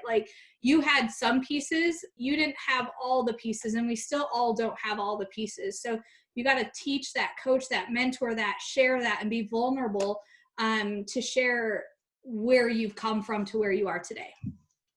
You had some pieces, you didn't have all the pieces, and we still all don't have all the pieces. So you got to teach that, coach that, mentor that, share that, and be vulnerable to share where you've come from to where you are today.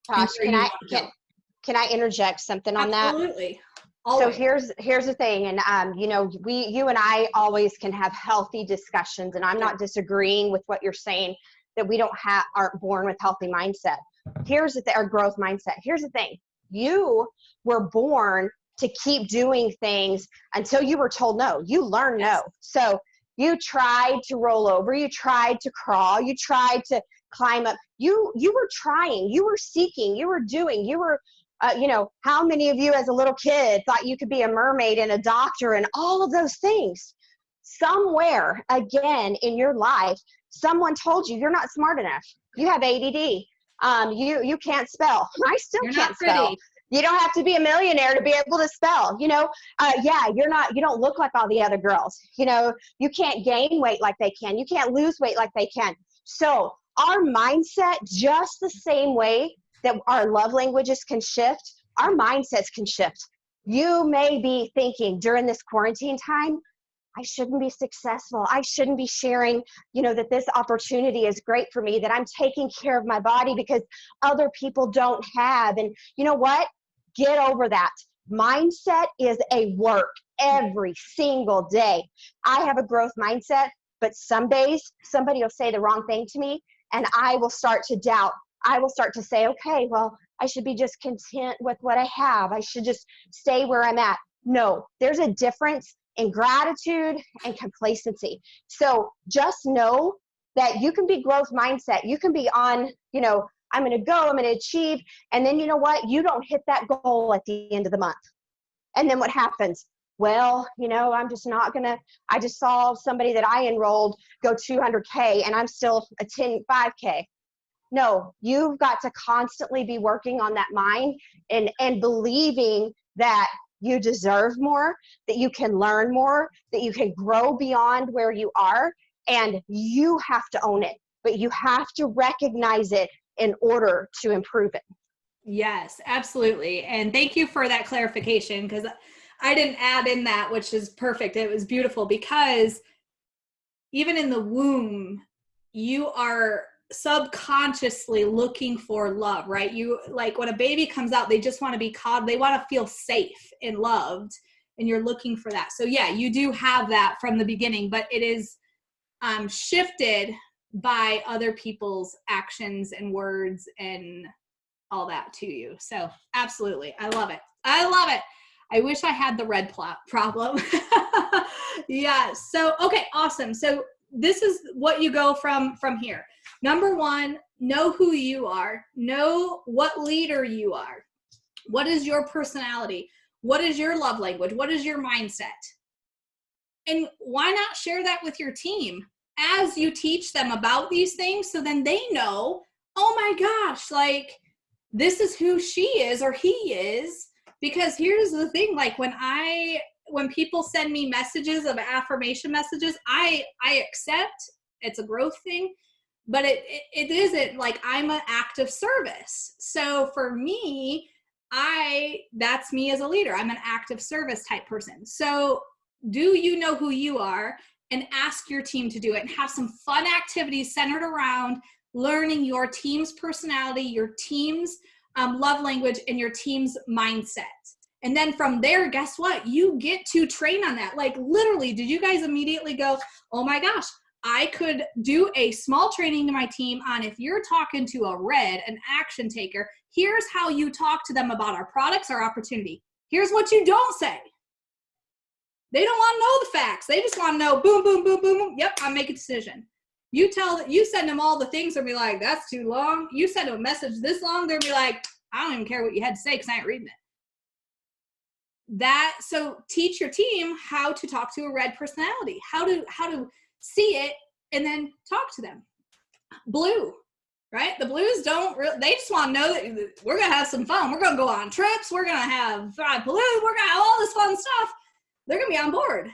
Tosh, can I interject something on that? Absolutely. So here's the thing, and you and I always can have healthy discussions, and I'm not disagreeing with what you're saying that we aren't born with healthy mindset. Here's the thing, our growth mindset. Here's the thing: you were born to keep doing things until you were told no. You learned no. So you tried to roll over, you tried to crawl, you tried to climb up. You were trying, you were seeking, you were doing, you were, how many of you as a little kid thought you could be a mermaid and a doctor and all of those things? somewhere again in your life, someone told you you're not smart enough. You have ADD. You can't spell. I still You're can't not spell. pretty. You don't have to be a millionaire to be able to spell, you don't look like all the other girls. You can't gain weight like they can. You can't lose weight like they can. So our mindset, just the same way that our love languages can shift, our mindsets can shift. You may be thinking during this quarantine time, I shouldn't be successful. I shouldn't be sharing, that this opportunity is great for me, that I'm taking care of my body because other people don't have. And you know what? Get over that. Mindset is a work every single day. I have a growth mindset, but some days somebody will say the wrong thing to me and I will start to doubt. I will start to say, okay, well, I should be just content with what I have. I should just stay where I'm at. No, there's a difference in gratitude and complacency. So just know that you can be growth mindset. You can be on, I'm going to go, I'm going to achieve. And then you know what? You don't hit that goal at the end of the month. And then what happens? Well, I'm just not going to, I just saw somebody that I enrolled go 200K and I'm still a 5K. No, you've got to constantly be working on that mind and believing that you deserve more, that you can learn more, that you can grow beyond where you are, and you have to own it, but you have to recognize it in order to improve it. Yes, absolutely. And thank you for that clarification, because I didn't add in that, which is perfect. It was beautiful because even in the womb, you are subconsciously looking for love, right? You, like when a baby comes out, they just want to be caught. They want to feel safe and loved, and you're looking for that. So yeah, you do have that from the beginning, but it is shifted by other people's actions and words and all that to you. So absolutely. I love it. I love it. I wish I had the red problem. Yeah. So, okay, awesome. So this is what you go from here. Number one, know who you are. Know what leader you are. What is your personality? What is your love language? What is your mindset? And why not share that with your team as you teach them about these things, so then they know, oh my gosh, like this is who she is or he is. Because here's the thing, like when people send me messages of affirmation messages, I accept. It's a growth thing, but it isn't like I'm an act of service. So for me, that's me as a leader. I'm an act of service type person. So do you know who you are, and ask your team to do it, and have some fun activities centered around learning your team's personality, your team's love language, and your team's mindset. And then from there, guess what? You get to train on that. Like literally, did you guys immediately go, oh my gosh, I could do a small training to my team on, if you're talking to a red, an action taker, here's how you talk to them about our products, our opportunity. Here's what you don't say. They don't want to know the facts. They just want to know, boom, boom, boom, boom, boom. Yep, I make a decision. You send them all the things, they'll be like, that's too long. You send them a message this long, they'll be like, I don't even care what you had to say because I ain't reading it. So teach your team how to talk to a red personality, how to see it, and then talk to them. Blue, right? The blues they just want to know that we're going to have some fun. We're going to go on trips. We're going to have blue. We're going to have all this fun stuff. They're going to be on board.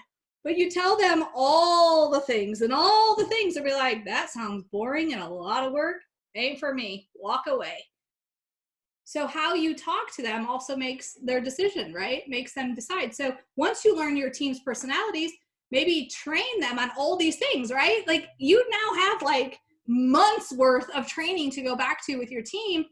But you tell them all the things, they'll be like, that sounds boring and a lot of work. Ain't for me. Walk away. So how you talk to them also makes their decision, right? Makes them decide. So once you learn your team's personalities, maybe train them on all these things, right? Like you now have like months worth of training to go back to with your team,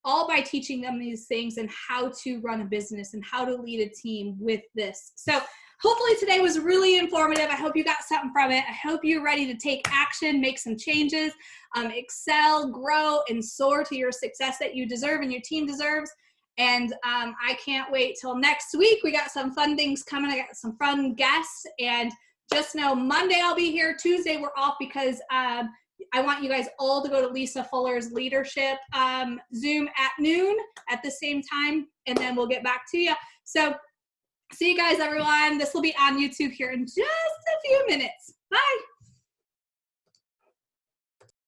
all by teaching them these things and how to run a business and how to lead a team with this. So hopefully today was really informative. I hope you got something from it. I hope you're ready to take action, make some changes, excel, grow, and soar to your success that you deserve and your team deserves. And I can't wait till next week. We got some fun things coming. I got some fun guests. And just know Monday I'll be here. Tuesday we're off because I want you guys all to go to Lisa Fuller's leadership Zoom at noon at the same time. And then we'll get back to you. So see you guys, everyone. This will be on YouTube here in just a few minutes. Bye.